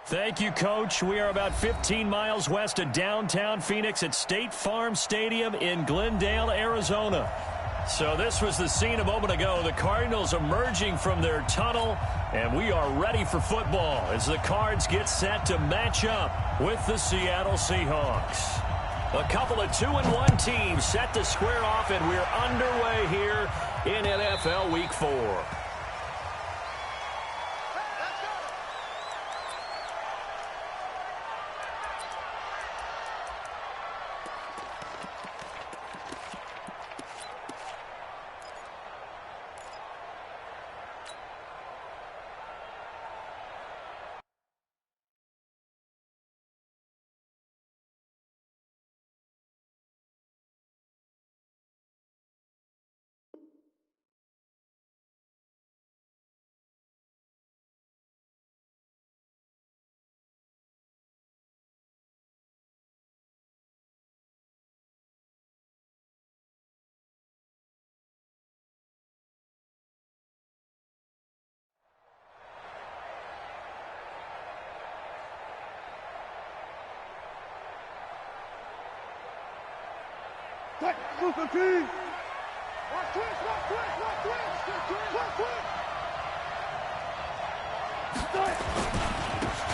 Thank you, Coach. We are about 15 miles west of downtown Phoenix at State Farm Stadium in Glendale, Arizona. So this was the scene a moment ago. The Cardinals emerging from their tunnel, and we are ready for football as the Cards get set to match up with the Seattle Seahawks. A couple of 2-1 teams set to square off, and we're underway here in NFL Week 4.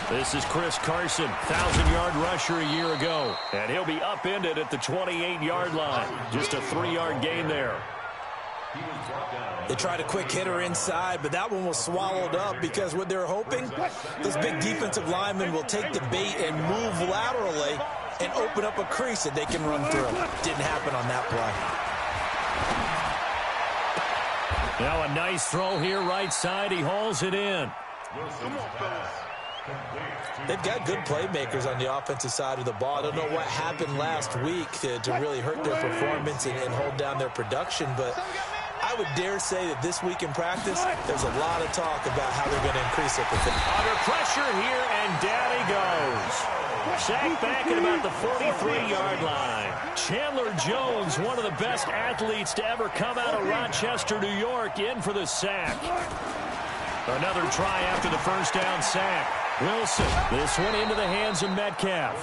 This is Chris Carson, 1,000-yard rusher a year ago, and he'll be upended at the 28-yard line. Just a 3-yard gain there. They tried a quick hitter inside, but that one was swallowed up because what they're hoping, those big defensive linemen will take the bait and move laterally and open up a crease that they can run through. Didn't happen on that play. Now a nice throw here, right side. He hauls it in. Come on, fellas. They've got good playmakers on the offensive side of the ball. I don't know what happened last week to really hurt their performance and hold down their production, but I would dare say that this week in practice, there's a lot of talk about how they're going to increase their performance. Under pressure here, and down he goes. Sacked back at about the 43-yard line. Chandler Jones, one of the best athletes to ever come out of Rochester, New York, in for the sack. Another try after the first down sack. Wilson, this one into the hands of Metcalf.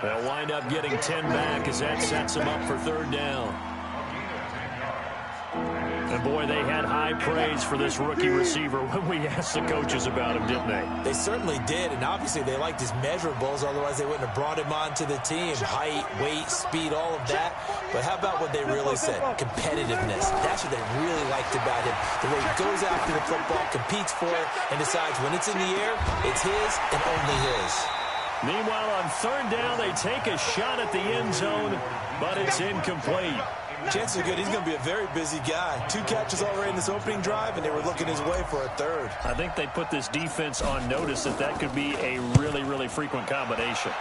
They'll wind up getting 10 back as that sets them up for third down. And, boy, they had high praise for this rookie receiver when we asked the coaches about him, didn't they? They certainly did, and obviously they liked his measurables. Otherwise, they wouldn't have brought him onto the team. Height, weight, speed, all of that. But how about what they really said? Competitiveness. That's what they really liked about him. The way he goes after the football, competes for it, and decides when it's in the air, it's his and only his. Meanwhile, on third down, they take a shot at the end zone, but it's incomplete. Chances are good he's going to be a very busy guy. 2 catches already in this opening drive, and they were looking his way for a third. I think they put this defense on notice that could be a really, really frequent combination.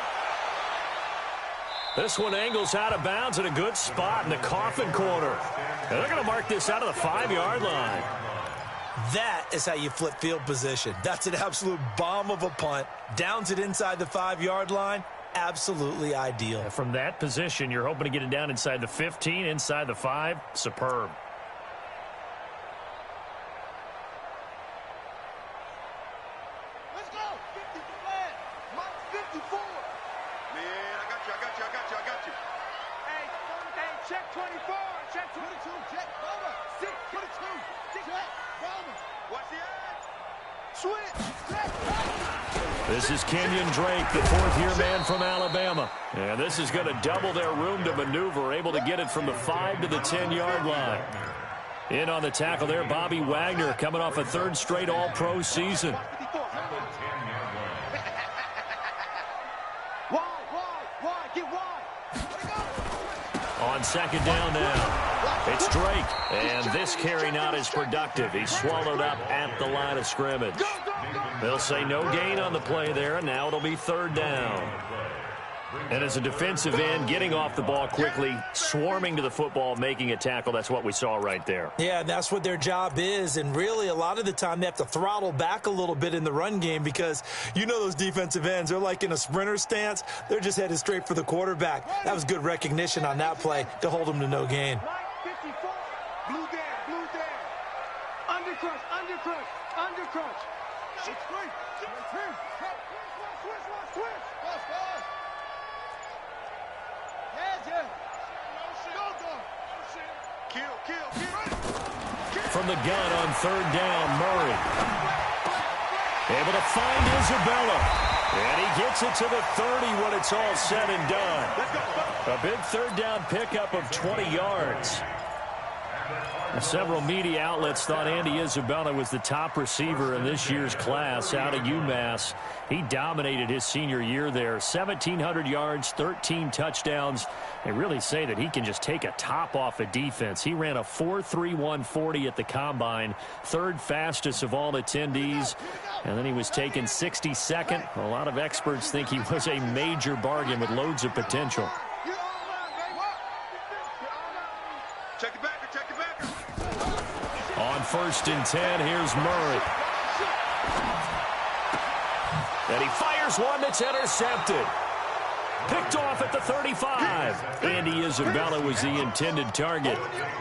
This one angles out of bounds at a good spot in the coffin corner. And they're going to mark this out of the 5-yard line. That is how you flip field position. That's an absolute bomb of a punt. Downs it inside the 5-yard line. Absolutely ideal. From that position, you're hoping to get it down inside the 15, inside the 5. Superb. Let's go. 50 flat. Mark 54. Man, I got you. Hey, check 24. Check 22. Check Bowman. 6, 22. Check Bowman. Watch the edge. Switch. Check. This is Kenyon Drake, the 4th-year man from Alabama. And this is going to double their room to maneuver, able to get it from the 5 to the 10-yard line. In on the tackle there, Bobby Wagner, coming off a 3rd straight All-Pro season. On second down now, it's Drake. And this carry not as productive. He's swallowed up at the line of scrimmage. They'll say no gain on the play there, and now it'll be third down. And as a defensive end, getting off the ball quickly, swarming to the football, making a tackle, that's what we saw right there. Yeah, that's what their job is, and really a lot of the time they have to throttle back a little bit in the run game because you know those defensive ends, they're like in a sprinter stance. They're just headed straight for the quarterback. That was good recognition on that play to hold them to no gain. Blue down. Undercrush. From the gun on third down, Murray. Able to find Isabella. And he gets it to the 30 when it's all said and done. A big third down pickup of 20 yards. Several media outlets thought Andy Isabella was the top receiver in this year's class out of UMass. He dominated his senior year there. 1,700 yards, 13 touchdowns. They really say that he can just take a top off a defense. He ran a 4.31 40 at the Combine, third fastest of all attendees. And then he was taken 62nd. A lot of experts think he was a major bargain with loads of potential. Check it back. On 1st and 10, here's Murray. And he fires one that's intercepted. Picked off at the 35. Andy Isabella was the intended target.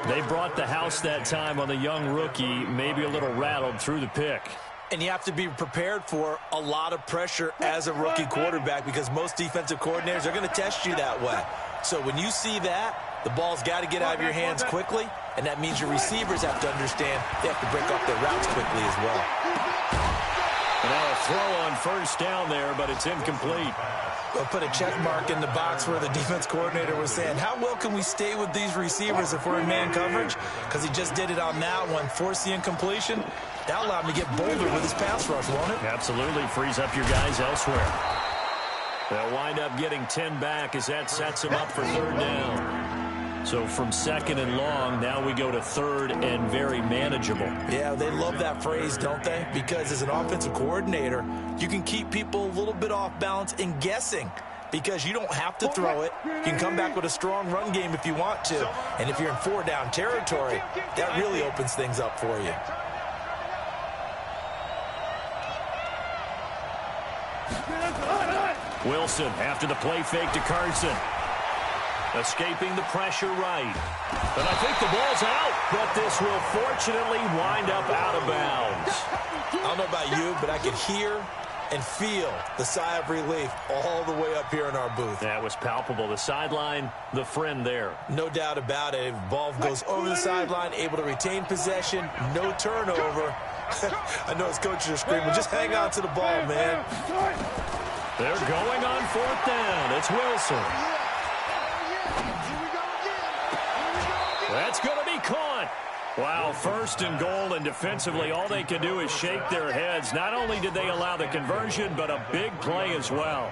They brought the house that time on the young rookie, maybe a little rattled through the pick. And you have to be prepared for a lot of pressure as a rookie quarterback because most defensive coordinators are going to test you that way. So when you see that, the ball's got to get out of your hands quickly, and that means your receivers have to understand they have to break off their routes quickly as well. And now a throw on first down there, but it's incomplete. We'll put a check mark in the box where the defense coordinator was saying, how well can we stay with these receivers if we're in man coverage? Because he just did it on that one, forced the incompletion. That allowed him to get bolder with his pass rush, won't it? Absolutely, frees up your guys elsewhere. They'll wind up getting 10 back as that sets them up for third down. So from 2nd and long, now we go to 3rd and very manageable. Yeah, they love that phrase, don't they? Because as an offensive coordinator, you can keep people a little bit off balance and guessing because you don't have to throw it. You can come back with a strong run game if you want to. And if you're in 4-down territory, that really opens things up for you. Wilson after the play fake to Carson. Escaping the pressure right. But I think the ball's out, but this will fortunately wind up out of bounds. I don't know about you, but I could hear and feel the sigh of relief all the way up here in our booth. That was palpable. The sideline, the friend there. No doubt about it. Ball goes over the sideline, able to retain possession, no turnover. I know his coaches are screaming, just hang on to the ball, man. They're going on 4th down. It's Wilson. That's going to be caught. Wow, 1st and goal, and defensively all they can do is shake their heads. Not only did they allow the conversion, but a big play as well.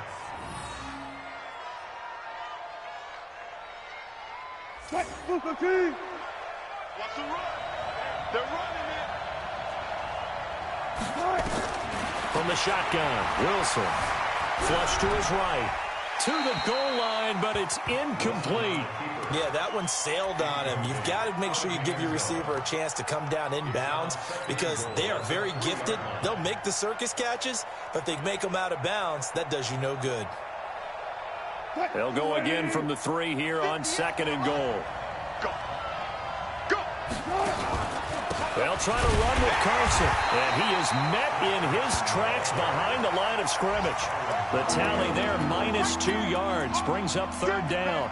Watch the run. They're running it. From the shotgun, Wilson. Flush to his right. To the goal line, but it's incomplete. Yeah, that one sailed on him. You've got to make sure you give your receiver a chance to come down inbounds because they are very gifted. They'll make the circus catches, but if they make them out of bounds, that does you no good. They'll go again from the 3 here on 2nd and goal. Go. They'll try to run with Carson, and he is met in his tracks behind the line of scrimmage. The tally there, -2 yards, brings up 3rd down.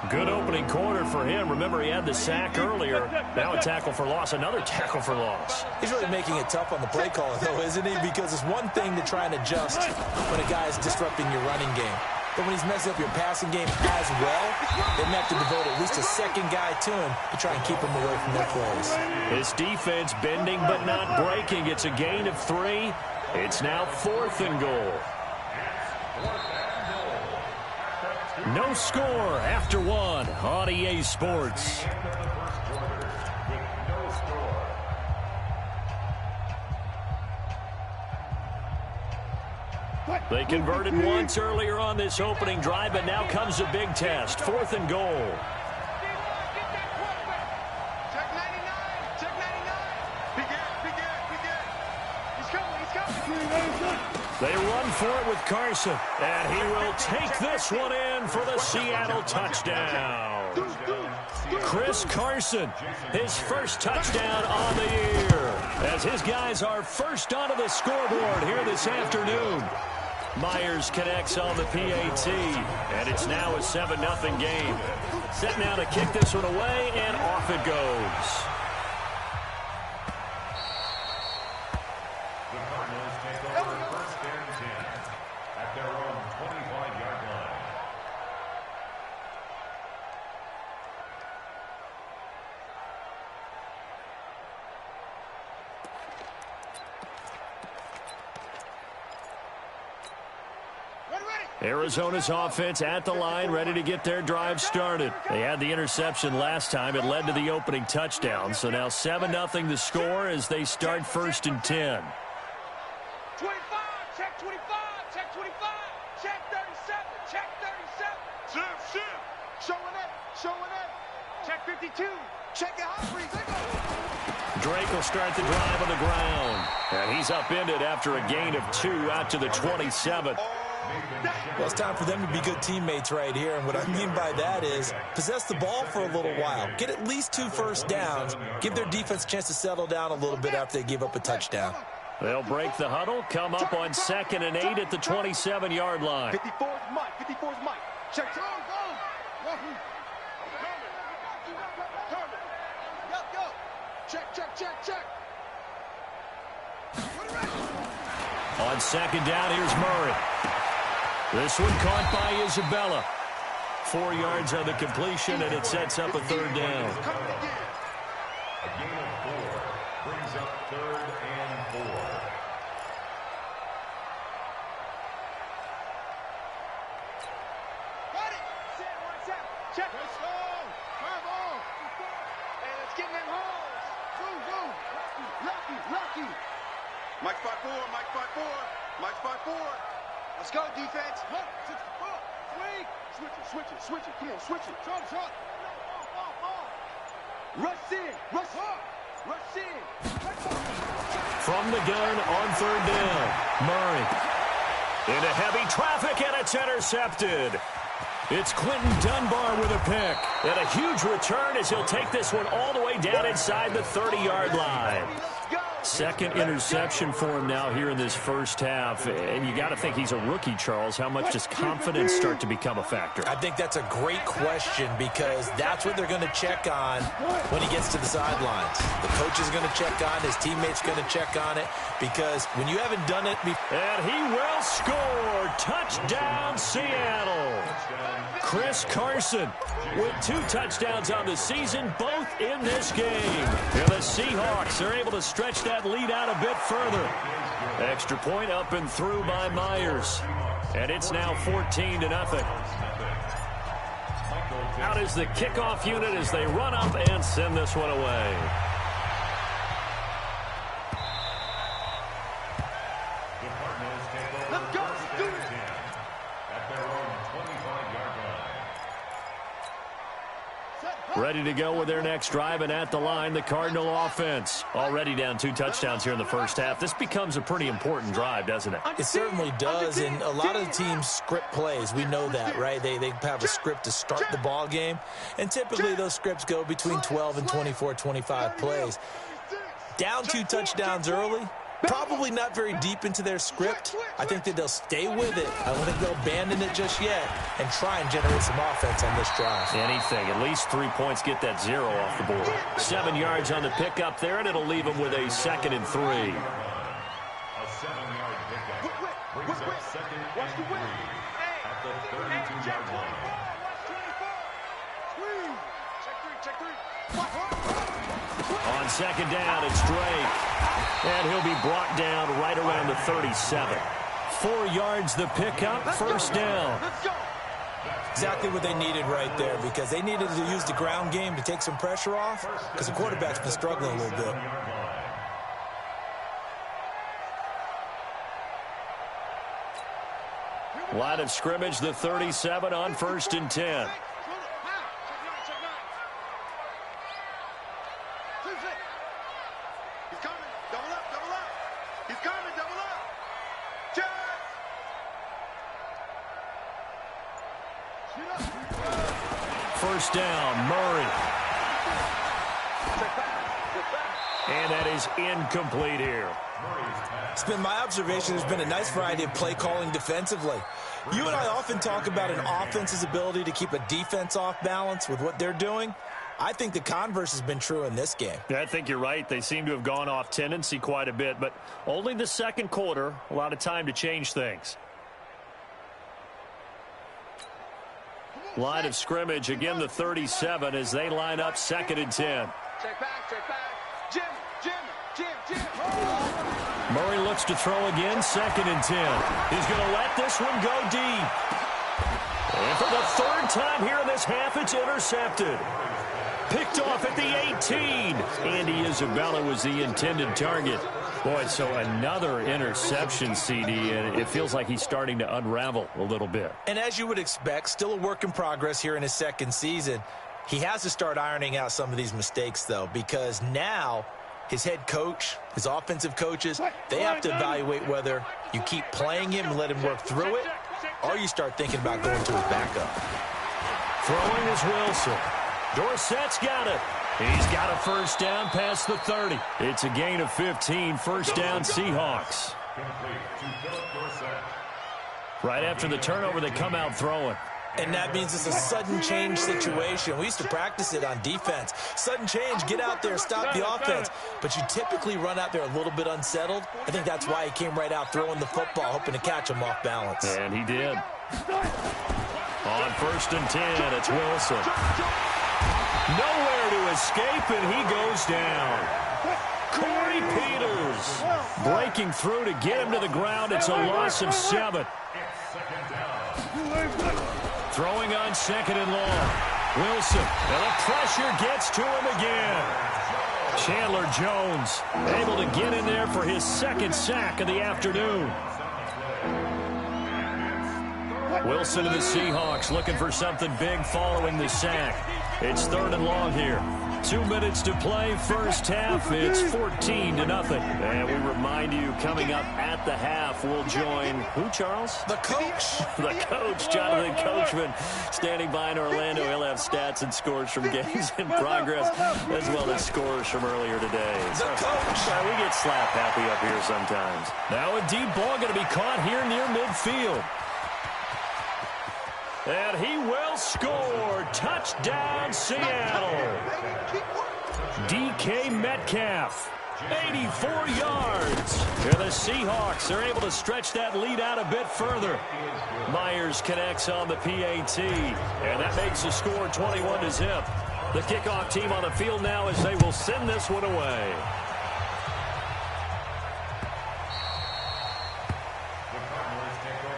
Good opening quarter for him. Remember, he had the sack earlier. Now a tackle for loss, another tackle for loss. He's really making it tough on the play caller, though, isn't he? Because it's one thing to try and adjust when a guy is disrupting your running game. But when he's messing up your passing game as well, they have to devote at least a second guy to him to try and keep him away from their plays. His defense bending but not breaking. It's a gain of 3. It's now 4th and goal. No score after 1 on EA Sports. They converted once earlier on this opening drive, but now comes a big test. 4th and goal. Check 99. Check 99. Big Ed. He's coming. They run for it with Carson, and he will take this one in for the Seattle touchdown. Chris Carson, his first touchdown on the year, as his guys are first onto the scoreboard here this afternoon. Myers connects on the PAT, and it's now a 7-0 game. Set now to kick this one away, and off it goes. The Cardinals take over first and 10 at their own 25-yard line. Arizona's offense at the line, ready to get their drive started. They had the interception last time. It led to the opening touchdown. So now 7-0 the score as they start first and 10. 25, check 25, check 25, check 37, check 37. Shift, shift. Showing it, check 52, check it high. Drake will start the drive on the ground. And he's upended after a gain of 2 out to the 27. Well, it's time for them to be good teammates right here, and what I mean by that is possess the ball for a little while. Get at least 2 first downs. Give their defense a chance to settle down a little bit after they give up a touchdown. They'll break the huddle, come up on 2nd and 8 at the 27-yard line. 54's Mike, 54's Mike. Check, go. Go. Check. On 2nd down, here's Murray. This one caught by Isabella. 4 yards on the completion, and it sets up a 3rd down. A gain of 4 brings up 3rd and 4. Check. Let's go. Come on. Hey, let's get in them holes. Go. Lucky. Mike 5-4. Let's go, defense. Switch it. Come on, switch it. Shot. Rush in. From the gun on 3rd down, Murray. Into heavy traffic, and it's intercepted. It's Quentin Dunbar with a pick. And a huge return as he'll take this one all the way down inside the 30-yard line. 2nd interception for him now here in this first half. And you got to think he's a rookie, Charles. How much does confidence start to become a factor? I think that's a great question because that's what they're going to check on when he gets to the sidelines. The coach is going to check on, his teammates going to check on it because when you haven't done it before. And he will score. Touchdown, Seattle. Chris Carson with 2 touchdowns on the season, both in this game. And the Seahawks are able to stretch that lead out a bit further. Extra point up and through by Myers. And it's now 14-0. Out is the kickoff unit as they run up and send this one away. Let's go. Do it. At their own 25-yard line. Ready to go with their next drive, and at the line, the Cardinal offense. Already down 2 touchdowns here in the first half. This becomes a pretty important drive, doesn't it? It certainly does, and a lot of the teams script plays. We know that, right? They have a script to start the ball game, and typically those scripts go between 12 and 24, 25 plays. Down 2 touchdowns early, probably not very deep into their script. I think that they'll stay with it. I don't think they'll abandon it just yet and try and generate some offense on this drive. Anything. At least 3 points, get that 0 off the board. 7 yards on the pickup there, and it'll leave them with a 2nd and 3. A 7-yard pickup brings up 2nd and 3 at the 32-yard line. Check three. On 2nd down, it's Drake. And he'll be brought down right around the 37. 4 yards the pickup, 1st down. Let's go. Exactly what they needed right there because they needed to use the ground game to take some pressure off because the quarterback's been struggling a little bit. Line of scrimmage, the 37 on 1st and 10. He's coming. Double up. He's coming. Double up. Check. First down, Murray. And that is incomplete here. It's been my observation there's been a nice variety of play calling defensively. You and I often talk about an offense's ability to keep a defense off balance with what they're doing. I think the converse has been true in this game. Yeah, I think you're right. They seem to have gone off tendency quite a bit, but only the second quarter, a lot of time to change things. Line of scrimmage, again the 37 as they line up 2nd and 10. Check back, check back. Jim. Murray looks to throw again, 2nd and 10. He's going to let this one go deep. And for the 3rd time here in this half, it's intercepted. Picked off at the 18. Andy Isabella was the intended target. Boy, so another interception, CD, and it feels like he's starting to unravel a little bit. And as you would expect, still a work in progress here in his 2nd season. He has to start ironing out some of these mistakes, though, because now his head coach, his offensive coaches, they have to evaluate whether you keep playing him and let him work through it, or you start thinking about going to his backup. Throwing is Wilson. Dorsett's got it. He's got a 1st down past the 30. It's a gain of 15, 1st down Seahawks. Right after the turnover, they come out throwing. And that means it's a sudden change situation. We used to practice it on defense. Sudden change, get out there, stop the offense. But you typically run out there a little bit unsettled. I think that's why he came right out throwing the football, hoping to catch him off balance. And he did. On 1st and 10, it's Wilson. Nowhere to escape, and he goes down. Corey Peters breaking through to get him to the ground. It's a loss of 7. Throwing on 2nd and long. Wilson, and the pressure gets to him again. Chandler Jones able to get in there for his 2nd sack of the afternoon. Wilson and the Seahawks looking for something big following the sack. It's 3rd and long here. 2 minutes to play, 1st half. It's 14-0. And we remind you, coming up at the half, we'll join who, Charles? The coach. The coach, Jonathan Coachman, standing by in Orlando. He'll have stats and scores from games in progress, as well as scores from earlier today. The coach. We get slap happy up here sometimes. Now a deep ball going to be caught here near midfield. And he will score. Touchdown, Seattle. DK Metcalf, 84 yards. And the Seahawks are able to stretch that lead out a bit further. Myers connects on the PAT. And that makes the score 21-0. The kickoff team on the field now as they will send this one away.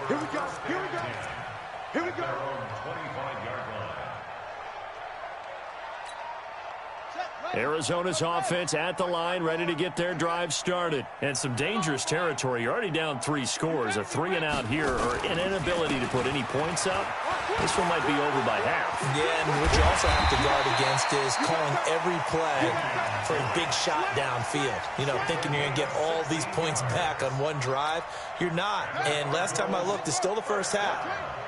Here we go. Here we go. Here we go. Arizona's offense at the line, ready to get their drive started. And some dangerous territory. You're already down 3 scores. A 3-and-out here, or an inability to put any points up. This one might be over by half. Yeah, and what you also have to guard against is calling every play for a big shot downfield. You know, thinking you're going to get all these points back on one drive. You're not. And last time I looked, it's still the 1st half.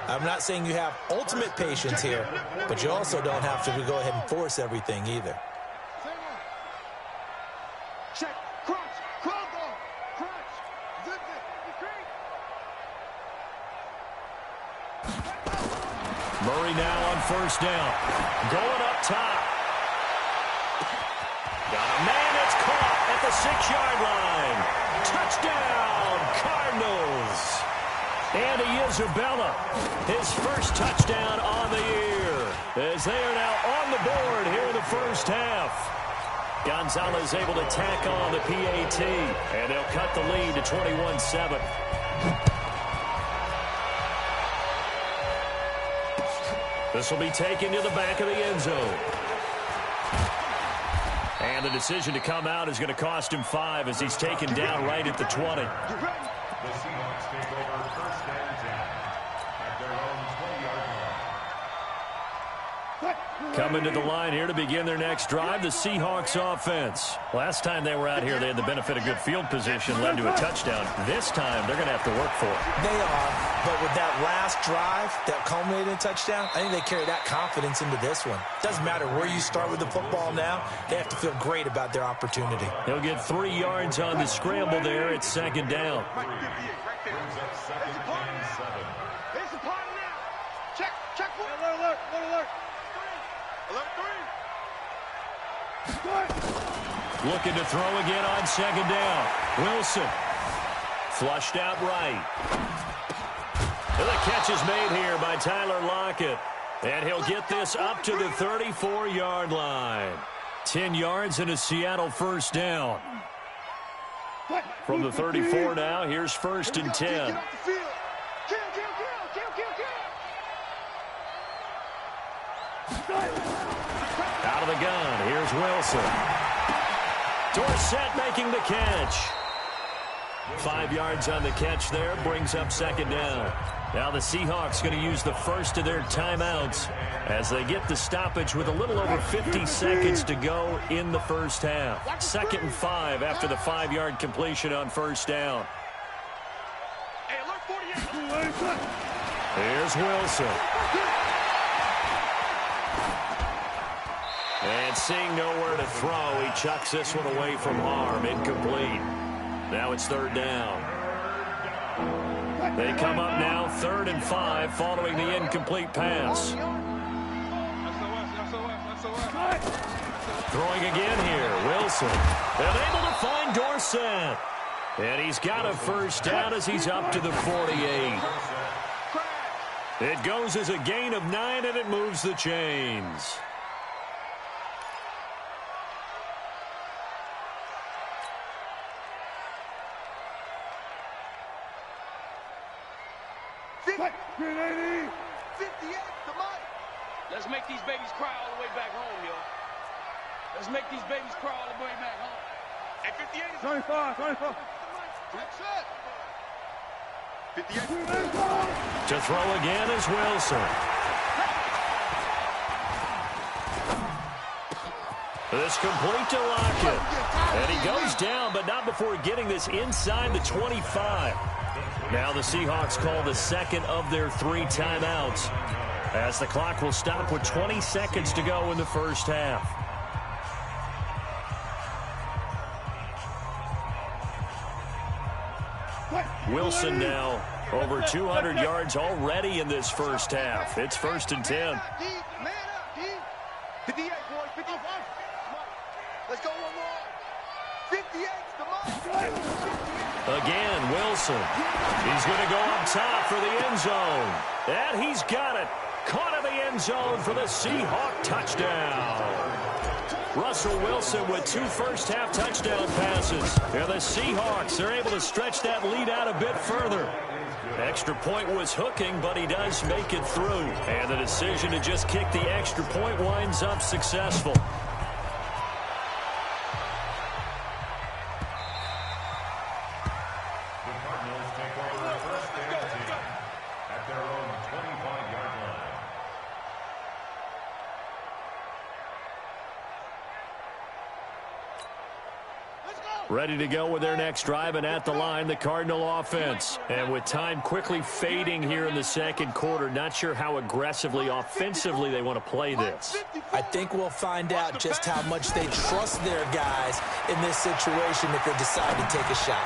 I'm not saying you have ultimate patience here, but you also don't have to go ahead and force everything either. Check, crunch, crumble, crunch, zip it, Murray now on 1st down. Going up top. Got a man that's caught at the 6-yard line. Touchdown, Cardinals. Andy Isabella, his 1st touchdown on the year, as they are now on the board here in the 1st half. Gonzalez able to tack on the PAT, and they'll cut the lead to 21-7. This will be taken to the back of the end zone. And the decision to come out is going to cost him 5 as he's taken down right at the 20. The Seahawks take over 1st and 10 at their own 20-yard line. Coming to the line here to begin their next drive, the Seahawks offense. Last time they were out here, they had the benefit of good field position, led to a touchdown. This time, they're going to have to work for it. They are, but with that last drive that culminated in a touchdown, I think they carry that confidence into this one. Doesn't matter where you start with the football now, they have to feel great about their opportunity. He'll get 3 yards on the scramble there. It's second down. Looking to throw again on second down. Wilson. Flushed out right. And the catch is made here by Tyler Lockett. And he'll get this up to the 34-yard line. 10 yards and a Seattle first down. From the 34 now, here's first and 10. Out of the gun, here's Wilson. Dorsett making the catch. 5 yards on the catch there, brings up second down. Now the Seahawks going to use the first of their timeouts as they get the stoppage with a little over 50 seconds to go in the first half. Second and 5 after the 5-yard completion on first down. Here's Wilson. And seeing nowhere to throw, he chucks this one away from harm. Incomplete. Now it's third down. They come up now, 3rd and 5, following the incomplete pass. Throwing again here, Wilson. And able to find Dorsett. And he's got a first down as he's up to the 48. It goes as a gain of 9, and it moves the chains. Let's make these babies cry all the way back home, yo. Let's make these babies cry all the way back home. At 58 is 25. 58. To throw again is Wilson. This complete to Lockett. And he goes down, but not before getting this inside the 25. Now the Seahawks call the second of their 3 timeouts, as the clock will stop with 20 seconds to go in the first half. Wilson now over 200 yards already in this first half. It's first and 10. 58, boys. 55. Let's go one more. 58's the mark. Again, Wilson. He's going to go up top for the end zone. And he's got it. Caught in the end zone for the Seahawk touchdown. Russell Wilson with 2 first-half touchdown passes. And the Seahawks are able to stretch that lead out a bit further. Extra point was hooking, but he does make it through. And the decision to just kick the extra point winds up successful. Ready to go with their next drive, and at the line, the Cardinal offense. And with time quickly fading here in the second quarter, not sure how aggressively, offensively they want to play this. I think we'll find out just how much they trust their guys in this situation if they decide to take a shot.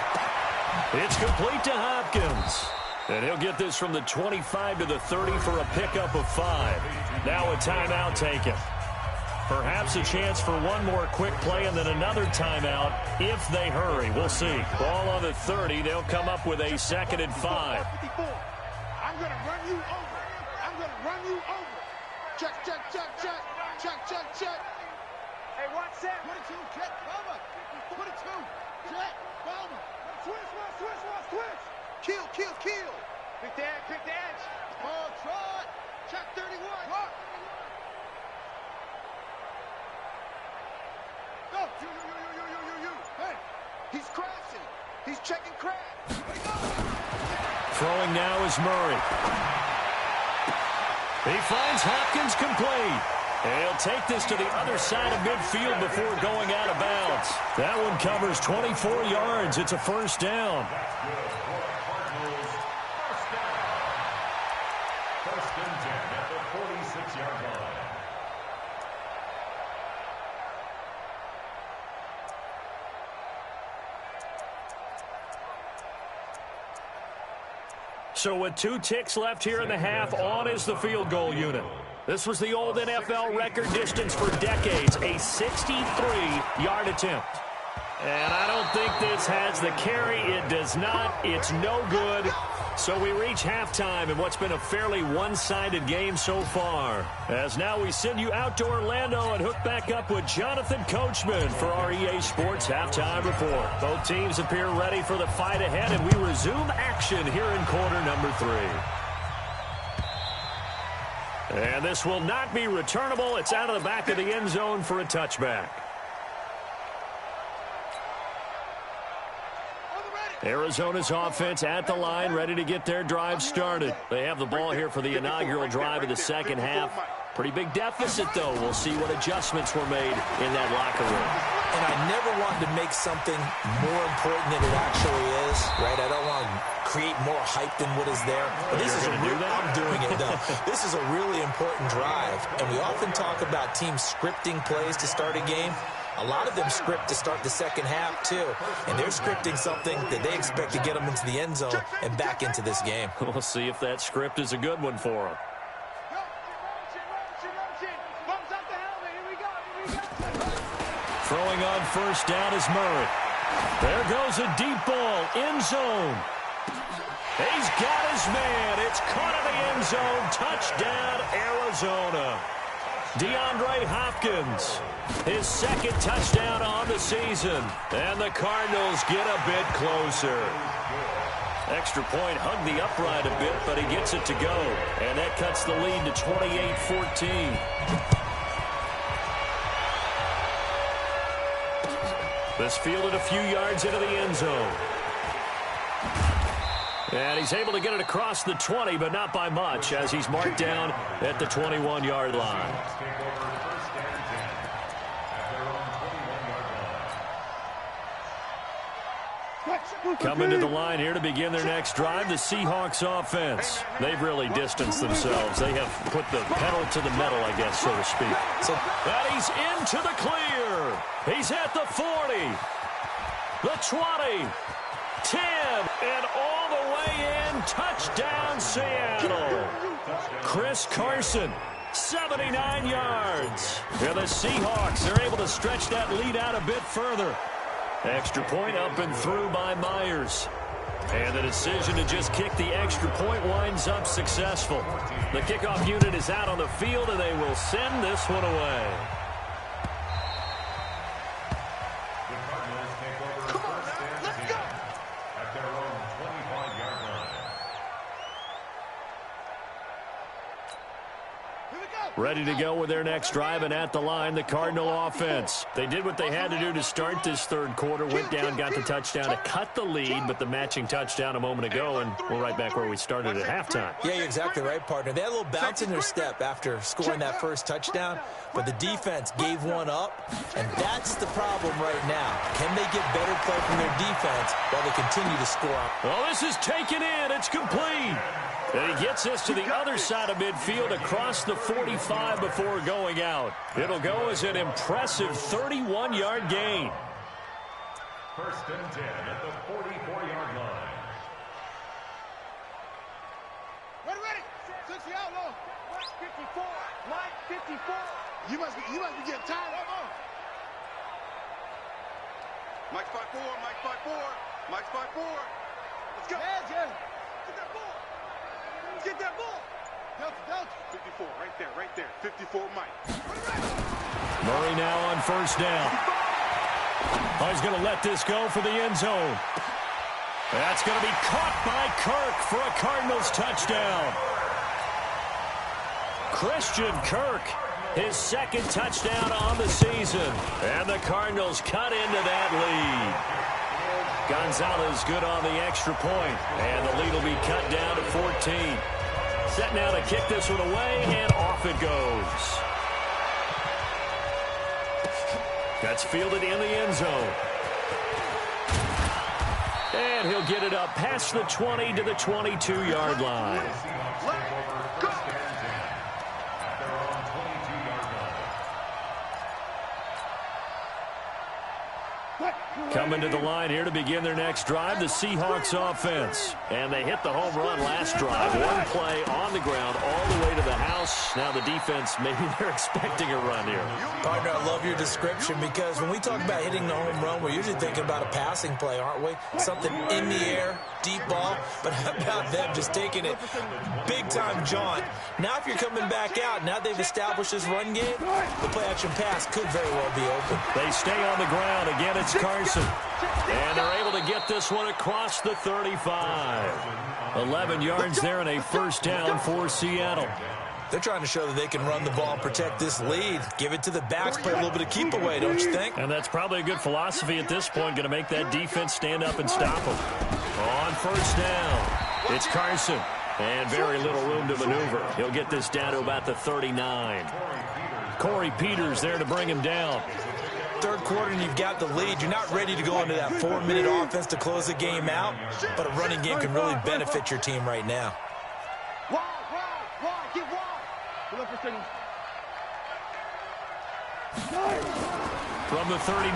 It's complete to Hopkins. And he'll get this from the 25 to the 30 for a pickup of 5. Now a timeout taken. Perhaps a chance for one more quick play and then another timeout if they hurry. We'll see. Ball on the 30. They'll come up with a 2nd and 5. I'm going to run you over. I'm going to run you over. Check, check, check, check. Check, check, check. Hey, watch that. 22, check, Palmer. 22, check, Palmer. Switch. Kill. Quick the edge. Ball, trot. Check 31. Rock. Go. You. Hey, he's crashing. He's checking crash. Throwing now is Murray. He finds Hopkins complete. He'll take this to the other side of midfield before going out of bounds. That one covers 24 yards. It's a first down. First and 10 at the 46-yard line. So with 2 ticks left here in the half, on is the field goal unit. This was the old NFL record distance for decades, a 63-yard attempt. And I don't think this has the carry. It does not. It's no good. So we reach halftime in what's been a fairly one-sided game so far. As now we send you out to Orlando and hook back up with Jonathan Coachman for our EA Sports Halftime Report. Both teams appear ready for the fight ahead, and we resume action here in quarter number 3. And this will not be returnable. It's out of the back of the end zone for a touchback. Arizona's offense at the line, ready to get their drive started. They have the ball here for the inaugural drive of the second half. Pretty big deficit, though. We'll see what adjustments were made in that locker room. And I never wanted to make something more important than it actually is, right? I don't want to create more hype than what is there. But this is I'm doing it, though. This is a really important drive. And we often talk about teams scripting plays to start a game. A lot of them script to start the second half, too. And they're scripting something that they expect to get them into the end zone and back into this game. We'll see if that script is a good one for them. Throwing on first down is Murray. There goes a deep ball, end zone. He's got his man. It's caught in the end zone. Touchdown, Arizona. DeAndre Hopkins, his second touchdown on the season. And the Cardinals get a bit closer. Extra point hugged the upright a bit, but he gets it to go. And that cuts the lead to 28-14. This fielded a few yards into the end zone. And he's able to get it across the 20, but not by much, as he's marked down at the 21-yard line. Coming to the line here to begin their next drive, the Seahawks offense. They've really distanced themselves. They have put the pedal to the metal, I guess, so to speak. And he's into the clear. He's at the 40, the 20, 10, and all the way in. Touchdown, Seattle. Chris Carson, 79 yards. And the Seahawks are able to stretch that lead out a bit further. Extra point up and through by Myers. And the decision to just kick the extra point winds up successful. The kickoff unit is out on the field, and they will send this one away. Ready to go with their next drive, and at the line, the Cardinal offense. They did what they had to do to start this third quarter, went down, got the touchdown to cut the lead, but the matching touchdown a moment ago, and we're right back where we started at halftime. Yeah, you're exactly right, partner. They had a little bounce in their step after scoring that first touchdown, but the defense gave one up, and that's the problem right now. Can they get better play from their defense while they continue to score? Well, this is taken in. It's complete. And he gets us to the other side of midfield across the 45 before going out. It'll go as an impressive 31-yard gain. First and 10 at the 44-yard line. Ready. 60 out low. 54. Mike 54. You must be getting tired. Mike 5-4. Mike 5-4. Mike 5-4. Let's go. Yeah. Get that ball. Get that ball. Delta. 54, right there. 54, Mike. Murray now on first down. Oh, he's going to let this go for the end zone. That's going to be caught by Kirk for a Cardinals touchdown. Christian Kirk, his second touchdown on the season. And the Cardinals cut into that lead. Gonzalez good on the extra point, and the lead will be cut down to 14. Set now to kick this one away, and off it goes. That's fielded in the end zone. And he'll get it up past the 20 to the 22-yard line. Coming to the line here to begin their next drive, the Seahawks offense. And they hit the home run last drive. One play on the ground all the way to the house. Now the defense, maybe they're expecting a run here. Partner, I love your description because when we talk about hitting the home run, we're usually thinking about a passing play, aren't we? Something in the air, deep ball. But how about them just taking it big-time jaunt? Now if you're coming back out, now they've established this run game, the play-action pass could very well be open. They stay on the ground. Again, it's Carson. And they're able to get this one across the 35. 11 yards there and a first down for Seattle. They're trying to show that they can run the ball and protect this lead. Give it to the backs, play a little bit of keep away, don't you think? And that's probably a good philosophy at this point, going to make that defense stand up and stop them. On first down, it's Carson. And very little room to maneuver. He'll get this down to about the 39. Corey Peters there to bring him down. Third quarter and you've got the lead. You're not ready to go into that 4-minute offense to close the game out, but a running game can really benefit your team right now. From the 39,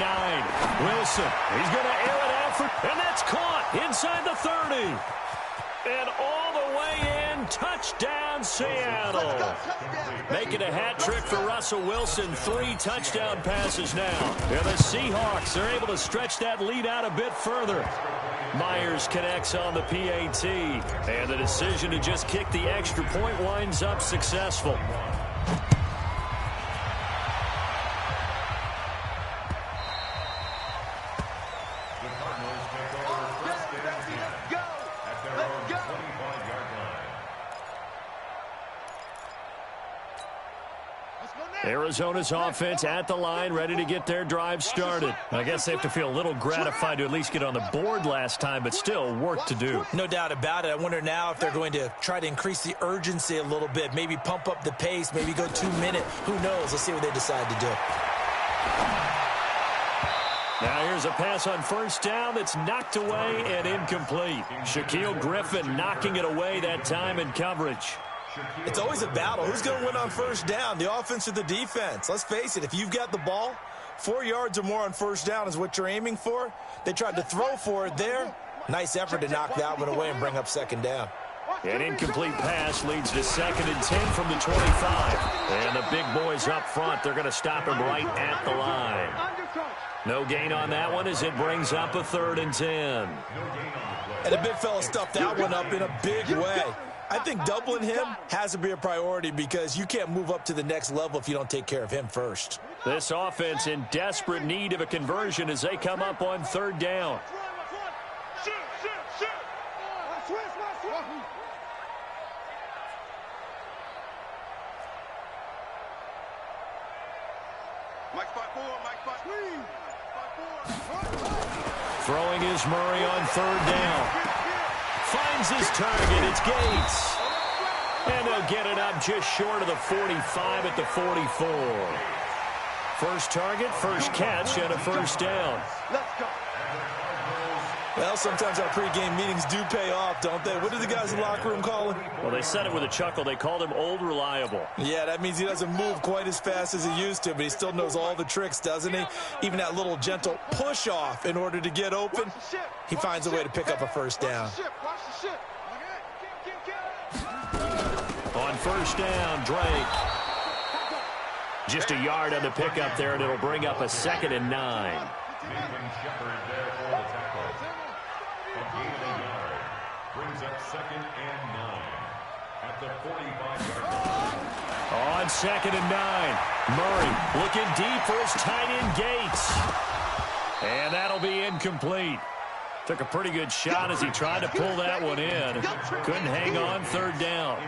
Wilson. He's going to air it out for, and that's caught inside the 30. And all the way in, touchdown Seattle. Making a hat trick for Russell Wilson. 3 touchdown passes now. And the Seahawks are able to stretch that lead out a bit further. Myers connects on the PAT. And the decision to just kick the extra point winds up successful. Arizona's offense at the line, ready to get their drive started. I guess they have to feel a little gratified to at least get on the board last time, but still work to do. No doubt about it. I wonder now if they're going to try to increase the urgency a little bit, maybe pump up the pace, maybe go 2-minute. Who knows? Let's see what they decide to do. Now here's a pass on first down that's knocked away and incomplete. Shaquille Griffin knocking it away that time in coverage. It's always a battle. Who's going to win on first down, the offense or the defense? Let's face it, if you've got the ball, 4 yards or more on first down is what you're aiming for. They tried to throw for it there. Nice effort to knock that one away and bring up second down. An incomplete pass leads to 2nd and 10 from the 25. And the big boys up front, they're going to stop him right at the line. No gain on that one as it brings up a 3rd and 10. And the big fella stuffed that one up in a big way. I think doubling him has to be a priority because you can't move up to the next level if you don't take care of him first. This offense in desperate need of a conversion as they come up on 3rd down. Throwing is Murray on 3rd down. Finds his target. It's Gates. And they'll get it up just short of the 45 at the 44. First target, first catch, and a first down. Well, sometimes our pregame meetings do pay off, don't they? What do the guys in the locker room call him? Well, they said it with a chuckle. They called him Old Reliable. Yeah, that means he doesn't move quite as fast as he used to, but he still knows all the tricks, doesn't he? Even that little gentle push-off in order to get open, he finds a way to pick up a first down. On first down, Drake. Just a yard on the pickup there, and it'll bring up a 2nd and 9. Brings up 2nd and 9 at the 45-yard line. On 2nd and 9, Murray looking deep for his tight end Gates. And that'll be incomplete. Took a pretty good shot as he tried to pull that one in. Couldn't hang on 3rd down.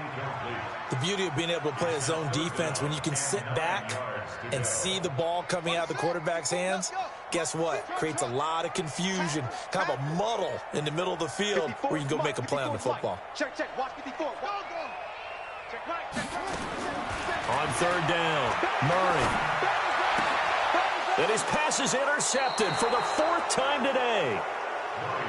The beauty of being able to play a zone defense when you can sit back and see the ball coming out of the quarterback's hands, guess what? Creates a lot of confusion, kind of a muddle in the middle of the field where you can go make a play on the football. On 3rd down, Murray. And his pass is intercepted for the 4th time today.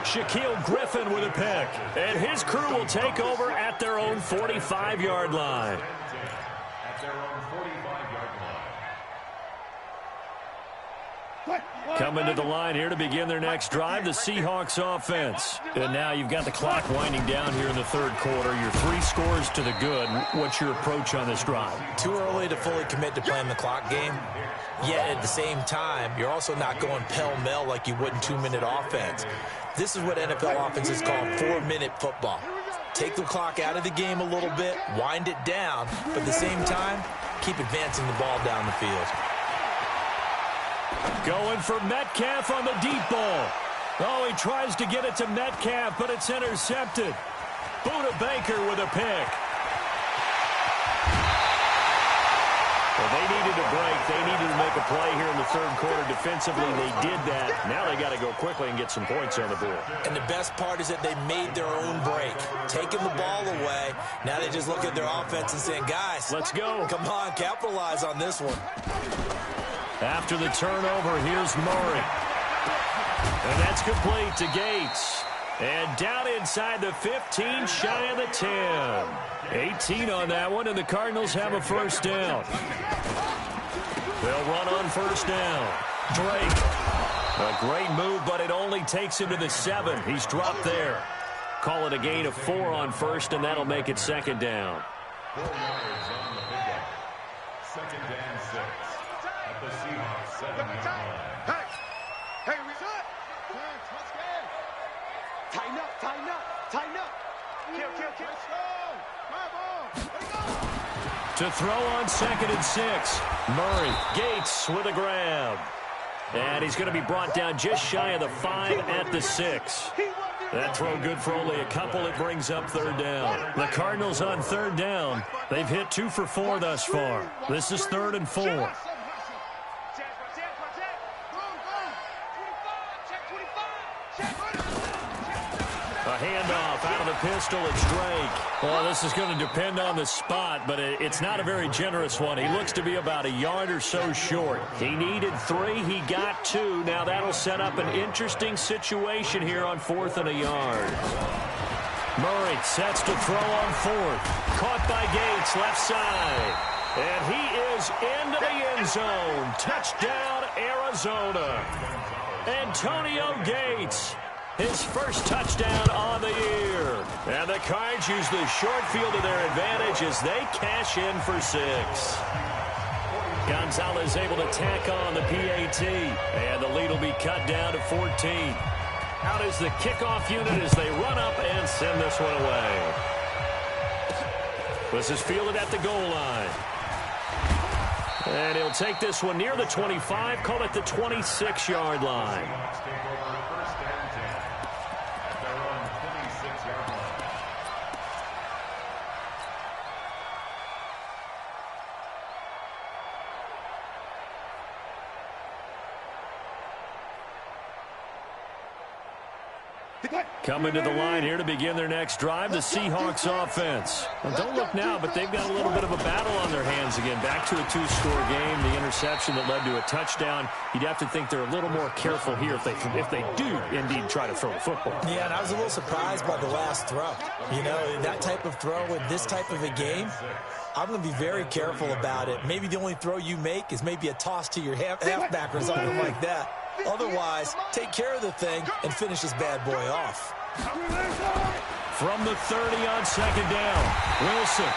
Shaquille Griffin with a pick. And his crew will take over at their own 45-yard line. At their own 45-yard line. Coming to the line here to begin their next drive, the Seahawks offense. And now you've got the clock winding down here in the 3rd quarter. You're 3 scores to the good. What's your approach on this drive? Too early to fully commit to playing the clock game. Yet at the same time, you're also not going pell-mell like you would in 2-minute offense. This is what NFL offenses call 4-minute football. Take the clock out of the game a little bit, wind it down, but at the same time, keep advancing the ball down the field. Going for Metcalf on the deep ball. Oh, he tries to get it to Metcalf, but it's intercepted. Buda Baker with a pick. Well, they needed a break. They needed to make a play here in the 3rd quarter defensively. They did that. Now they got to go quickly and get some points on the board. And the best part is that they made their own break, taking the ball away. Now they just look at their offense and saying, guys, let's go. Come on, capitalize on this one. After the turnover, here's Murray. And that's complete to Gates. And down inside the 15, shy of the 10. 18 on that one, and the Cardinals have a 1st down. They'll run on 1st down. Drake. A great move, but it only takes him to the 7. He's dropped there. Call it a gain of 4 on 1st, and that'll make it 2nd down. 4 yards on the pickup. 2nd and 6. At the Seahawks 7-yard line. Hey, we good. Tighten up, tighten up, tighten up. Kill. To throw on 2nd and 6. Murray, Gates with a grab. And he's going to be brought down just shy of the 5 at the 6. That throw good for only a couple. It brings up 3rd down. The Cardinals on 3rd down. They've hit 2 for 4 thus far. This is 3rd and 4. A handoff out of the pistol. It's Drake. Well, this is going to depend on the spot, but it's not a very generous one. He looks to be about a yard or so short. He needed 3. He got 2. Now that'll set up an interesting situation here on 4th and a yard. Murray sets to throw on 4th. Caught by Gates, left side. And he is into the end zone. Touchdown, Arizona. Antonio Gates. His 1st touchdown on the year. And the Cards use the short field to their advantage as they cash in for 6. Gonzalez able to tack on the PAT. And the lead will be cut down to 14. Out is the kickoff unit as they run up and send this one away. This is fielded at the goal line. And he'll take this one near the 25, call it the 26-yard line. Coming to the line here to begin their next drive, the Seahawks offense. Well, don't look now, but they've got a little bit of a battle on their hands again. Back to a 2-score game, the interception that led to a touchdown. You'd have to think they're a little more careful here if they do indeed try to throw the football. Yeah, and I was a little surprised by the last throw. You know, that type of throw with this type of a game, I'm going to be very careful about it. Maybe the only throw you make is maybe a toss to your halfback or something like that. Otherwise, take care of the thing and finish this bad boy off. From the 30 on 2nd down, Wilson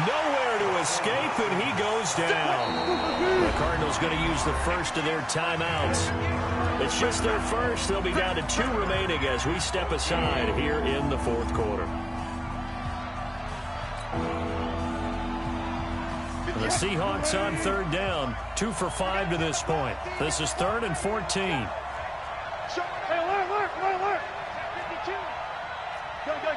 nowhere to escape, and he goes down. The Cardinals going to use the 1st of their timeouts. It's just their 1st. They'll be down to 2 remaining as we step aside here in the 4th quarter. The Seahawks on 3rd down, 2 for 5 to this point. This is 3rd and 14. Hey, alert. 52. Go. 58,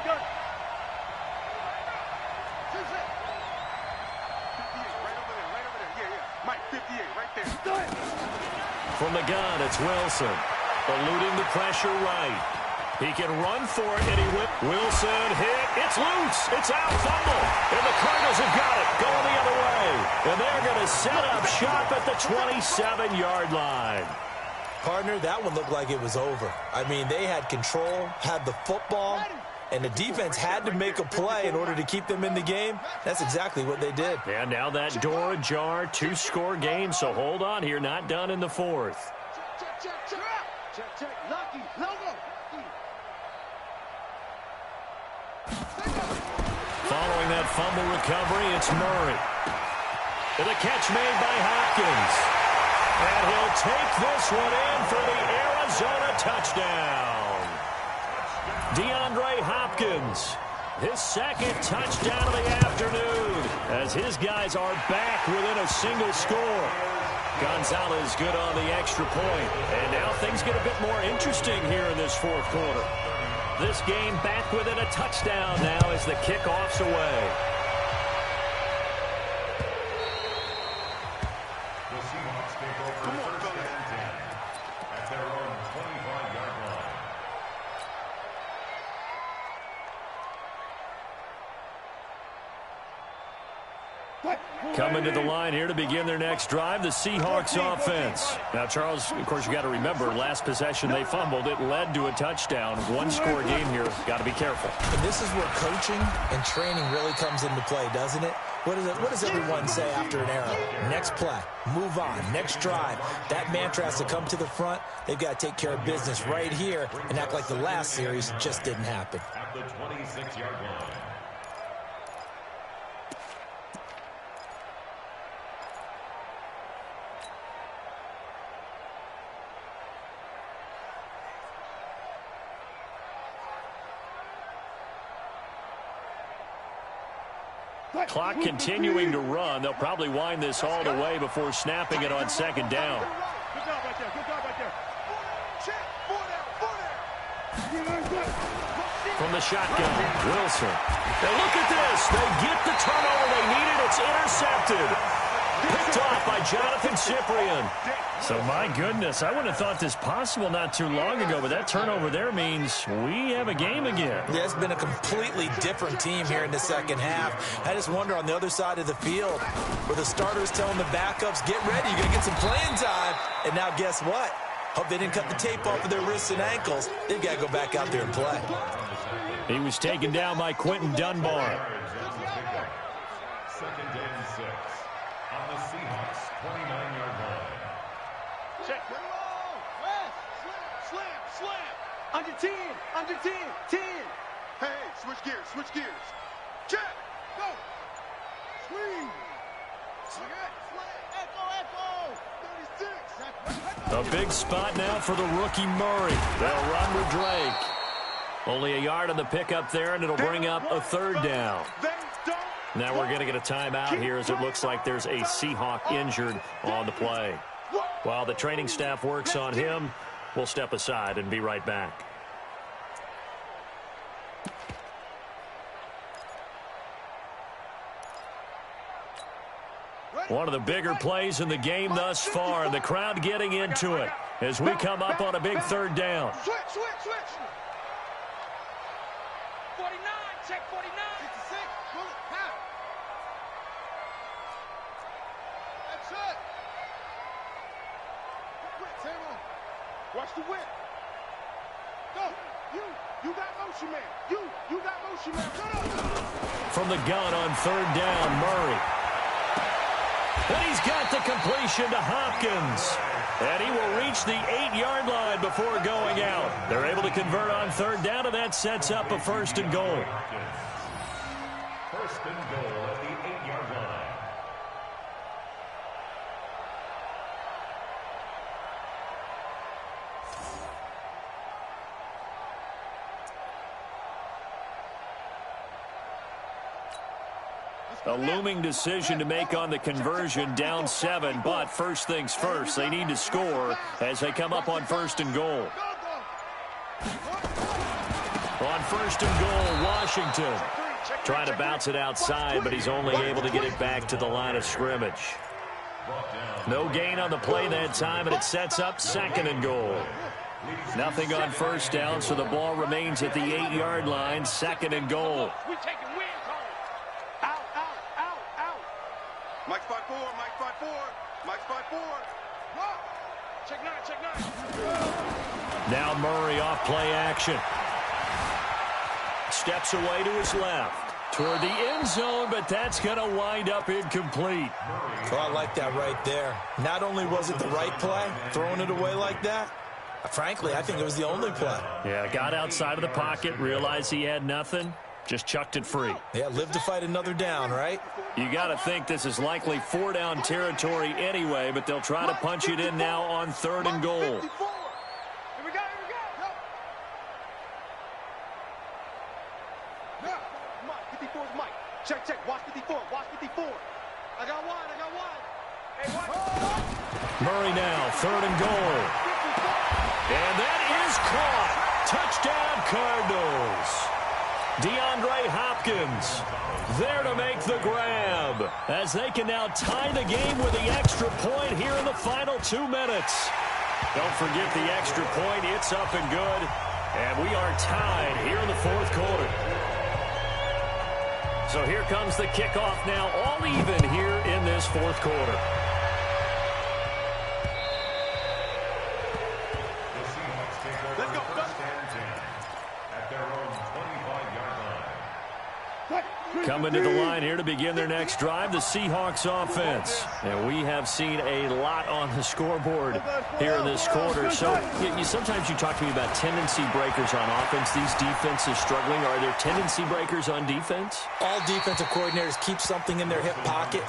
right over there. Yeah. Mike, 58, right there. From the gun, it's Wilson. Eluding the pressure right. He can run for it, and he whipped. Wilson hit. It's loose. It's out. Fumble. And the Cardinals have got it. Going the other way. And they're going to set up shop at the 27-yard line. Partner, that one looked like it was over. I mean, they had control, had the football, and the defense had to make a play in order to keep them in the game. That's exactly what they did. And now that door ajar, 2-score game, so hold on here. Not done in the fourth. Check. Lucky. Logo. Following that fumble recovery, it's Murray. And the catch made by Hopkins. And he'll take this one in for the Arizona touchdown. DeAndre Hopkins, his second touchdown of the afternoon, as his guys are back within a single score. Gonzalez good on the extra point. And now things get a bit more interesting here in this fourth quarter. This game back within a touchdown now as the kickoff's away. The Seahawks take over first and 10 at their own 25-yard line. Coming to the line here to begin their next drive, the Seahawks offense. Now, Charles, of course, you got to remember, last possession they fumbled. It led to a touchdown. One-score game here. Got to be careful. And this is where coaching and training really comes into play, doesn't it? What does everyone say after an error? Next play, move on, next drive. That mantra has to come to the front. They've got to take care of business right here and act like the last series just didn't happen. At the 26-yard line. Clock continuing to run. They'll probably wind this all the way before snapping it on second down. Good job right there. Good job right there. Check. From the shotgun, Wilson. Now look at this. They get the turnover they needed. It's intercepted. Picked off by Jonathan Cyprien. So, my goodness, I wouldn't have thought this possible not too long ago, but that turnover there means we have a game again. Yeah, it's been a completely different team here in the second half. I just wonder on the other side of the field, where the starters telling the backups, get ready, you're going to get some playing time. And now guess what? Hope they didn't cut the tape off of their wrists and ankles. They've got to go back out there and play. He was taken down by Quentin Dunbar. Second and 6 on the Seahawks 29-yard line. Check. Slam. Under 10. 10. Hey, switch gears. Check. Go. Swing. Echo. 36. A big spot now for the rookie Murray. They'll run with Drake. Only a yard on the pickup there, and it'll bring up a third down. Now we're going to get a timeout here as it looks like there's a Seahawk injured on the play. While the training staff works on him, we'll step aside and be right back. One of the bigger plays in the game thus far, and the crowd getting into it as we come up on a big third down. Switch. 49, check 49. 56, bullet, half. That's it. Quick, Taylor. Watch the whip. Go. You got motion, man. You got motion, man. Go. From the gun on third down, Murray. And he's got the completion to Hopkins. And he will reach the 8-yard line before going out. They're able to convert on third down, and that sets up a first and goal. First and goal at the 8-yard line. A looming decision to make on the conversion, down 7, but first things first, they need to score as they come up on first and goal. On first and goal, Washington trying to bounce it outside, but he's only able to get it back to the line of scrimmage. No gain on the play that time, and it sets up second and goal. Nothing on first down, so the ball remains at the 8-yard line, 2nd and goal. We taking wins home. Out, out, out, out. Mike spot 4, Mike spot 4, Mike spot 4. Check 9, check 9. Now Murray off play action. Steps away to his left. Toward the end zone, but that's going to wind up incomplete. Oh, I like that right there. Not only was it the right play, throwing it away like that, frankly, I think it was the only play. Yeah, got outside of the pocket, realized he had nothing, just chucked it free. Yeah, live to fight another down, right? You got to think this is likely 4-down territory anyway, but they'll try to punch it in now on 3rd and goal. Here we go, here we go. Now, Mike, 54 is Mike. Check, check, watch 54, watch 54. I got wide, I got wide. Hey, watch. Murray now, 3rd and goal. And that is caught. Touchdown, Cardinals. DeAndre Hopkins there to make the grab as they can now tie the game with the extra point here in the final 2 minutes. Don't forget the extra point. It's up and good. And we are tied here in the 4th quarter. So here comes the kickoff now, all even here in this 4th quarter. Let's go, go. At their own 25-yard line. Coming to the line here to begin their next drive, the Seahawks offense. And we have seen a lot on the scoreboard here in this quarter. So sometimes you talk to me about tendency breakers on offense. These defenses struggling. Are there tendency breakers on defense? All defensive coordinators keep something in their hip pocket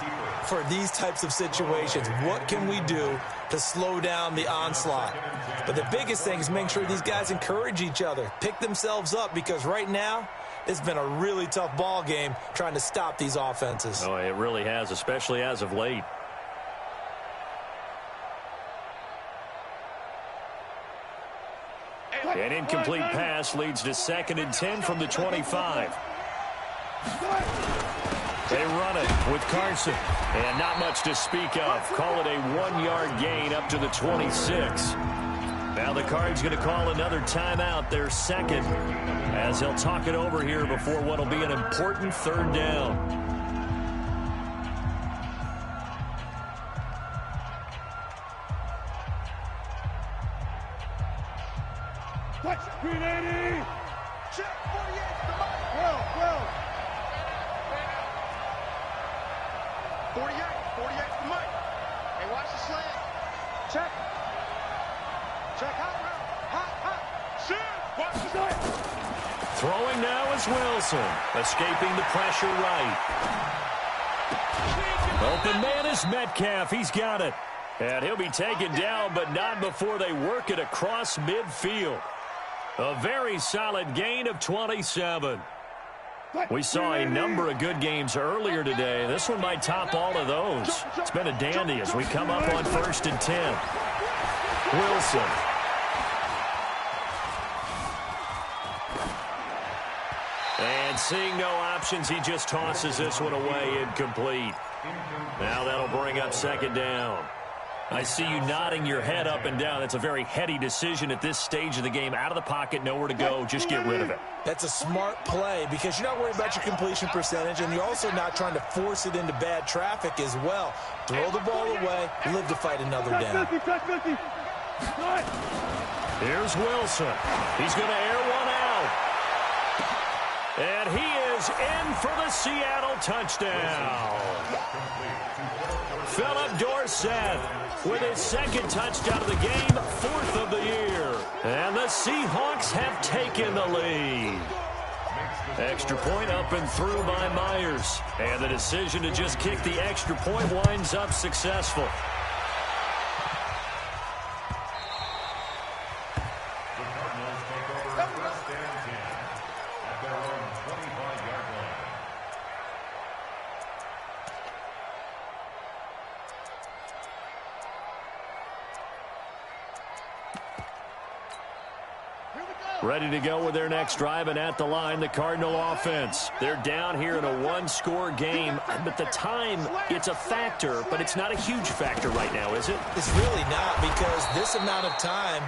for these types of situations. What can we do to slow down the onslaught? But the biggest thing is making sure these guys encourage each other, pick themselves up, because right now, it's been a really tough ball game trying to stop these offenses. Oh, it really has, especially as of late. An incomplete pass leads to 2nd and 10 from the 25. They run it with Carson. And not much to speak of. Call it a 1-yard gain up to the 26. Now the Cards going to call another timeout, their 2nd, as they'll talk it over here before what will be an important 3rd down. Watch, 380. Check, 48, come on. Well. 48 to Mike. Hey, watch the slant. Check. Check, hot. Shoot. Watch the slant. Throwing now is Wilson, escaping the pressure right. Open man is Metcalf. He's got it. And he'll be taken down, but not before they work it across midfield. A very solid gain of 27. We saw a number of good games earlier today. This one might top all of those. It's been a dandy as we come up on 1st and 10. Wilson. And seeing no options, he just tosses this one away, incomplete. Now that'll bring up 2nd down. I see you nodding your head up and down. That's a very heady decision at this stage of the game. Out of the pocket, nowhere to go, just get rid of it. That's a smart play because you're not worried about your completion percentage, and you're also not trying to force it into bad traffic as well. Throw the ball away, live to fight another down. Here's Wilson. He's going to air one out. And he is in for the Seattle touchdown. Philip Dorsett with his 2nd touchdown of the game, 4th of the year. And the Seahawks have taken the lead. Extra point up and through by Myers. And the decision to just kick the extra point winds up successful. Ready to go with their next drive, and at the line, the Cardinal offense. They're down here in a 1-score game, but the time, it's a factor, but it's not a huge factor right now, is it? It's really not, because this amount of time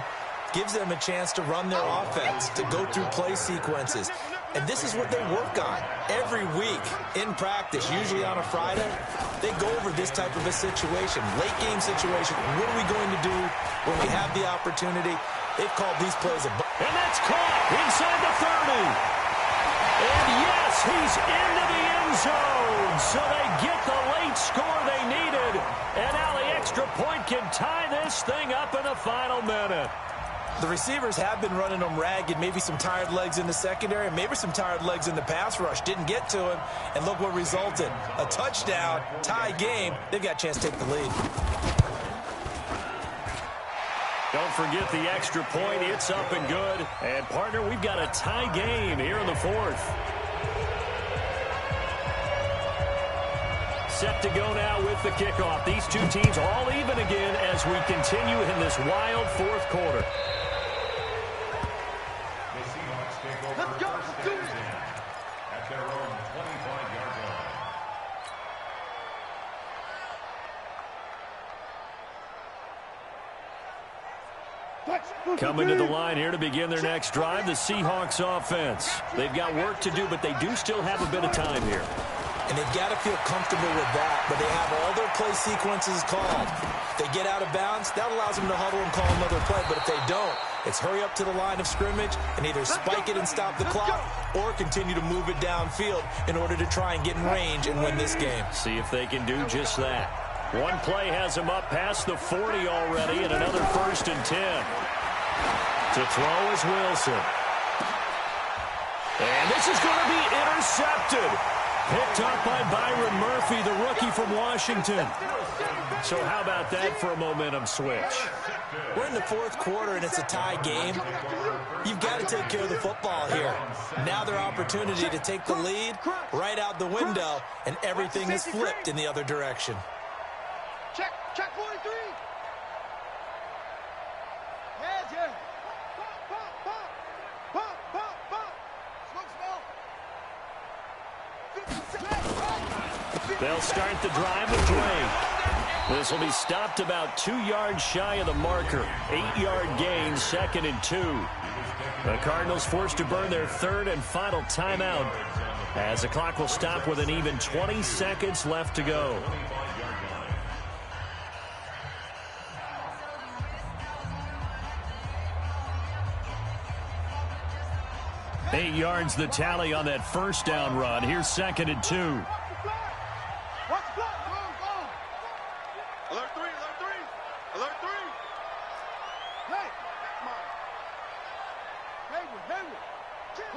gives them a chance to run their offense, to go through play sequences. And this is what they work on every week in practice, usually on a Friday. They go over this type of a situation, late game situation. What are we going to do when we have the opportunity? They've called these plays a... And that's caught inside the 30. And yes, he's into the end zone. So they get the late score they needed. And now the extra point can tie this thing up in the final minute. The receivers have been running them ragged, maybe some tired legs in the secondary, maybe some tired legs in the pass rush. Didn't get to him, and look what resulted. A touchdown, tie game. They've got a chance to take the lead. Don't forget the extra point. It's up and good. And, partner, we've got a tie game here in the fourth. Set to go now with the kickoff. These two teams all even again as we continue in this wild fourth quarter. Let's go. Let's do it. At their own 25-yard line. Coming to the line here to begin their next drive, the Seahawks offense. They've got work to do, but they do still have a bit of time here. And they've got to feel comfortable with that, but they have all their play sequences called. If they get out of bounds, that allows them to huddle and call another play, but if they don't, it's hurry up to the line of scrimmage and either spike it and stop the clock or continue to move it downfield in order to try and get in range and win this game. See if they can do just that. One play has them up past the 40 already, and another 1st and 10. To throw is Wilson. And this is going to be intercepted. Picked up by Byron Murphy, the rookie from Washington. So how about that for a momentum switch? We're in the fourth quarter, and it's a tie game. You've got to take care of the football here. Now their opportunity to take the lead right out the window, and everything is flipped in the other direction. Check 43. Heads here. Pop. Smoke. They'll start the drive with Drake. This will be stopped about 2 yards shy of the marker. 8-yard gain, 2nd and 2. The Cardinals forced to burn their 3rd and final timeout as the clock will stop with an even 20 seconds left to go. Eight yards the tally on that first down run. Here's 2nd and 2. Alert 3. Hey, come on. Hayward. Kill.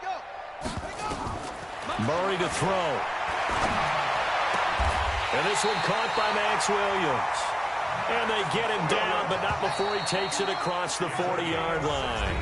Go. Murray to throw. And this one caught by Max Williams. And they get him down, but not before he takes it across the 40-yard line.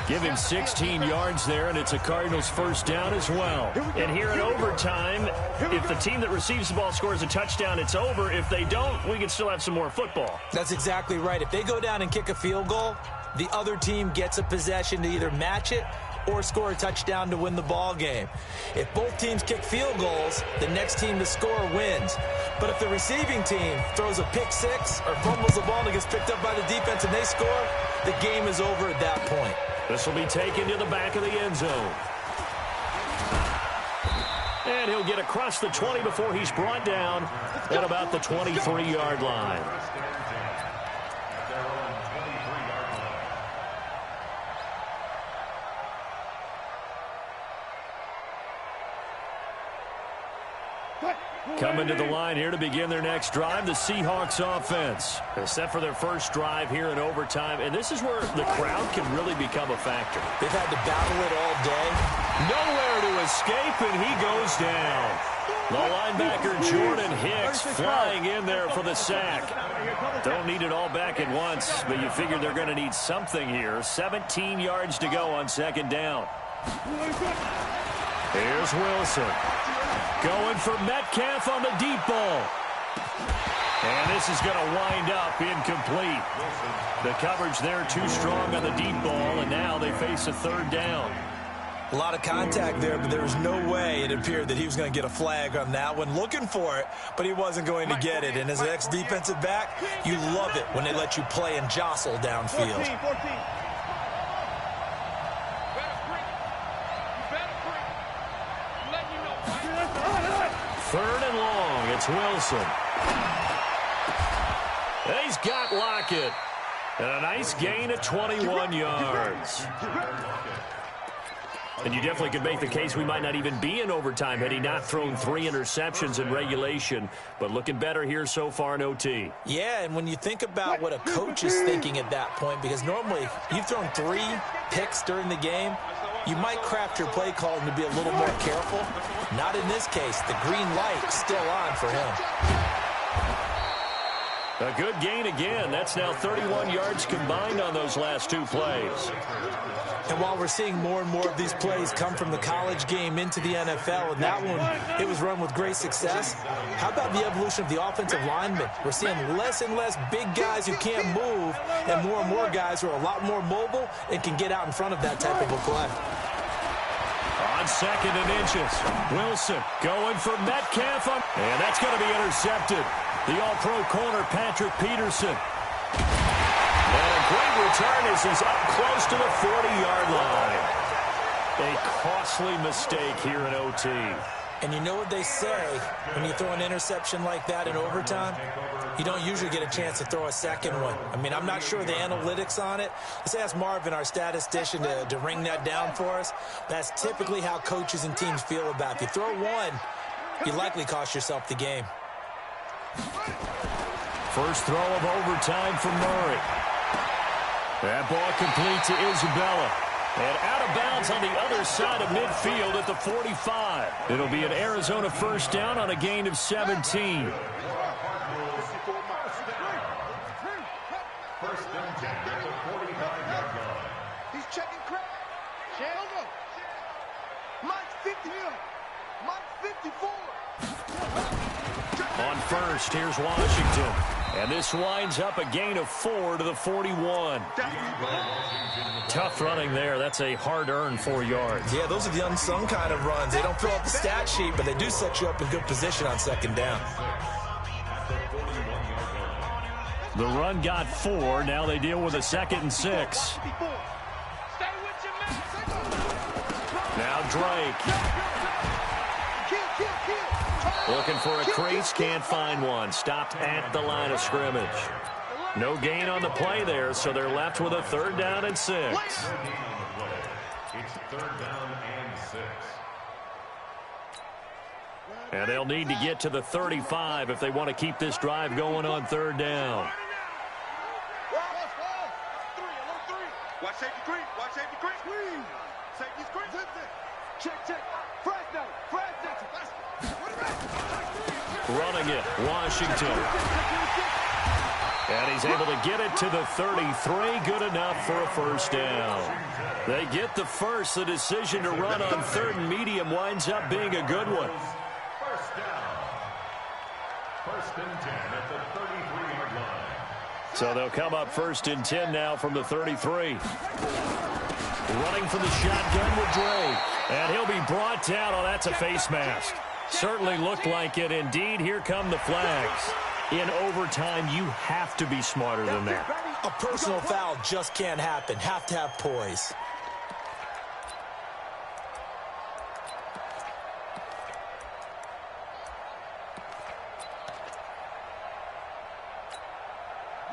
Give him 16 yards there, and it's a Cardinals first down as well. And here in overtime, if the team that receives the ball scores a touchdown, it's over. If they don't, we can still have some more football. That's exactly right. If they go down and kick a field goal, the other team gets a possession to either match it or score a touchdown to win the ball game. If both teams kick field goals, the next team to score wins. But if the receiving team throws a pick six or fumbles the ball and gets picked up by the defense and they score, the game is over at that point. This will be taken to the back of the end zone. And he'll get across the 20 before he's brought down at about the 23-yard line. Coming to the line here to begin their next drive, the Seahawks offense. They're set for their first drive here in overtime, and this is where the crowd can really become a factor. They've had to battle it all day. Nowhere to escape, and he goes down. The linebacker Jordan Hicks flying in there for the sack. Don't need it all back at once, but you figure they're going to need something here. 17 yards to go on second down. Here's Wilson. Going for Metcalf on the deep ball. And this is going to wind up incomplete. The coverage there too strong on the deep ball, and now they face a third down. A lot of contact there, but there was no way it appeared that he was going to get a flag on that one. Looking for it, but he wasn't going to get it. And as an ex-defensive back, you love it when they let you play and jostle downfield. 14. Third and long. It's Wilson. He's got Lockett. And a nice gain of 21 yards. And you definitely could make the case we might not even be in overtime had he not thrown 3 interceptions in regulation. But looking better here so far in OT. Yeah, and when you think about what a coach is thinking at that point, because normally you've thrown 3 picks during the game, you might craft your play calling to be a little more careful. Not in this case. The green light still on for him. A good gain again. That's now 31 yards combined on those last 2 plays. And while we're seeing more and more of these plays come from the college game into the NFL, and that one, it was run with great success, how about the evolution of the offensive linemen? We're seeing less and less big guys who can't move and more guys who are a lot more mobile and can get out in front of that type of a play. On 2nd and inches, Wilson going for Metcalf, and that's going to be intercepted. The all-pro corner, Patrick Peterson. And a great return as he's up close to the 40-yard line. A costly mistake here in OT. And you know what they say, when you throw an interception like that in overtime, you don't usually get a chance to throw a second one. I mean, I'm not sure the analytics on it. Let's ask Marvin, our statistician, to ring that down for us. That's typically how coaches and teams feel about it. If you throw one, you likely cost yourself the game. First throw of overtime for Murray. That ball complete to Isabella. And out of bounds on the other side of midfield at the 45. It'll be an Arizona first down on a gain of 17. First and 10 at the 45-yard line. He's checking crap. No. Mike's 50. Mike's 54. On first, here's Washington. And this winds up a gain of 4 to the 41. Tough running there. That's a hard-earned 4 yards. Yeah, those are the unsung kind of runs. They don't fill out the stat sheet, but they do set you up in good position on 2nd down. The run got 4. Now they deal with a 2nd and 6. Now Drake. Looking for a crease, can't find one. Stopped at the line of scrimmage. No gain on the play there, so they're left with a 3rd down and 6. It's 3rd down and 6. And they'll need to get to the 35 if they want to keep this drive going on 3rd down. Watch safety creep. Watch safety creep. Safety creep. Check. Running it, Washington. And he's able to get it to the 33. Good enough for a first down. They get the first. The decision to run on 3rd and medium winds up being a good one. First down. First and 10 at the 33-yard line. So they'll come up 1st and 10 now from the 33. Running from the shotgun with Drake. And he'll be brought down. Oh, that's a face mask. Certainly looked like it. Indeed, here come the flags. In overtime, you have to be smarter than that. A personal foul just can't happen. Have to have poise.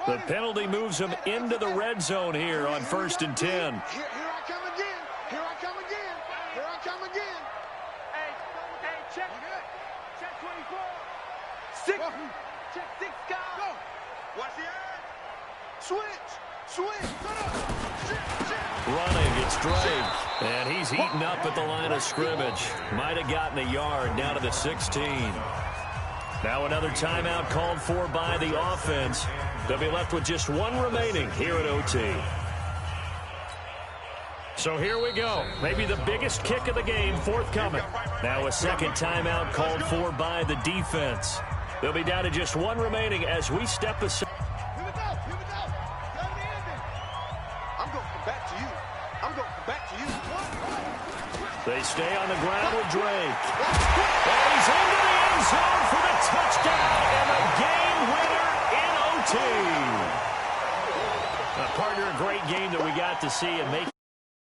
The penalty moves them into the red zone here on 1st and 10. Here I come again. Here I come again. Hey, check. Check 24. 6. Check 6, guys. Go. Watch the edge. Switch. Running, it's Drake. And he's eaten up at the line of scrimmage. Might have gotten a yard down to the 16. Now another timeout called for by the offense. They'll be left with just 1 remaining here at OT. So here we go. Maybe the biggest kick of the game forthcoming. Now a 2nd timeout called for by the defense. They'll be down to just 1 remaining as we step aside. Here we go. Time to end it. I'm going to come back to you. They stay on the ground with Drake. And he's into the end zone for the touchdown and the game winner in OT. Partner, a great game that we got to see and make